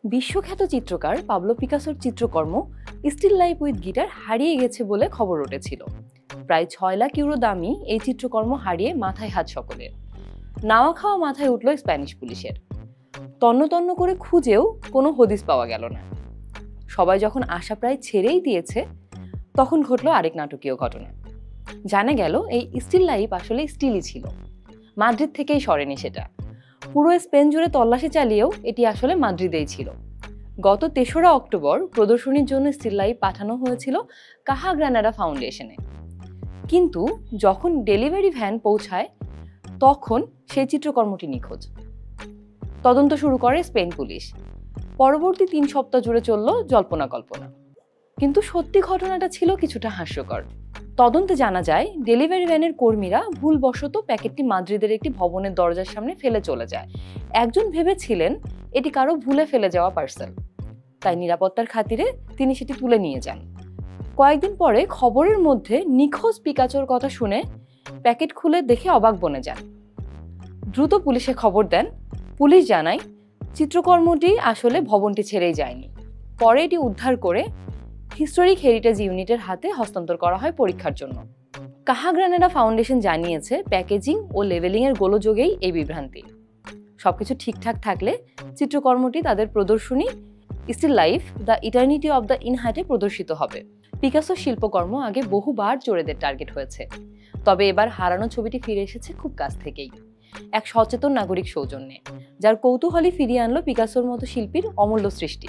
বিশ্বখ্যাত চিত্রকার পাবলো পিকাসোর চিত্রকর্ম still life with guitar হারিয়ে গেছে বলে খবর উঠেছিল। প্রায় 6 লাখ ইউরো দামি এই চিত্রকর্ম হারিয়ে মাথায় হাত সকলের। নাওয়া খাওয়া মাথায় উঠল স্প্যানিশ পুলিশের। তন্ন তন্ন করে খুঁজেও কোনো হদিস পাওয়া গেল না। সবাই যখন আশা প্রায় ছেড়েই দিয়েছে, তখন ঘটল আরেক নাটকীয় ঘটনা। জানা গেল এই স্টিল লাইফ আসলে স্টিলই ছিল, মাদ্রিদ থেকেই সরেনি সেটা। পুরো স্পেন জুড়ে তল্লাশি চালিয়েও এটি আসলে মাদ্রিদেই ছিল। গত ৩রা অক্টোবর প্রদর্শনীর জন্য স্টিল লাইফ পাঠানো হয়েছিল কাহা গ্রানাডা ফাউন্ডেশনে, কিন্তু যখন ডেলিভারি ভ্যান পৌঁছায় তখন সেই চিত্রকর্মটি নিখোঁজ। তদন্ত শুরু করে স্পেন পুলিশ। পরবর্তী ৩ সপ্তাহ জুড়ে চলল জল্পনা কল্পনা, কিন্তু সত্যি ঘটনাটা ছিল কিছুটা হাস্যকর। তদন্তে জানা যায় ডেলিভারি ভ্যানের কর্মীরা ভুলবশত প্যাকেটটি মাদ্রিদের একটি ভবনের দরজার সামনে ফেলে চলে যায়। একজন ভেবেছিলেন এটি কারো ভুলে ফেলে যাওয়া পার্সেল, তাই নিরাপত্তার খাতিরে তিনি সেটি তুলে নিয়ে যান। কয়েকদিন পরে খবরের মধ্যে নিখোঁজ পিকাচোর কথা শুনে প্যাকেট খুলে দেখে অবাক বনে যান। দ্রুত পুলিশে খবর দেন। পুলিশ জানায় চিত্রকর্মটি আসলে ভবনটি ছেড়েই যায়নি। পরে এটি উদ্ধার করে হিস্টোরিক হেরিটেজ ইউনিটের হাতে হস্তান্তর করা হয় পরীক্ষার জন্য। কাহা গ্রানাডা ফাউন্ডেশন জানিয়েছে প্যাকেজিং ও লেভেলিং এর গোলযোগেই এই বিভ্রান্তি। সবকিছু ঠিকঠাক থাকলে চিত্রকর্মটি তাদের প্রদর্শনী still life the eternity of the ইনহার্টে প্রদর্শিত হবে। পিকাসোর শিল্পকর্ম আগে বহুবার চোরেদের টার্গেট হয়েছে, তবে এবার হারানো ছবিটি ফিরে এসেছে খুব কাছ থেকেই, এক সচেতন নাগরিক সৌজন্যে, যার কৌতূহলী ফিরিয়ে আনলো পিকাসোর মতো শিল্পীর অমূল্য সৃষ্টি।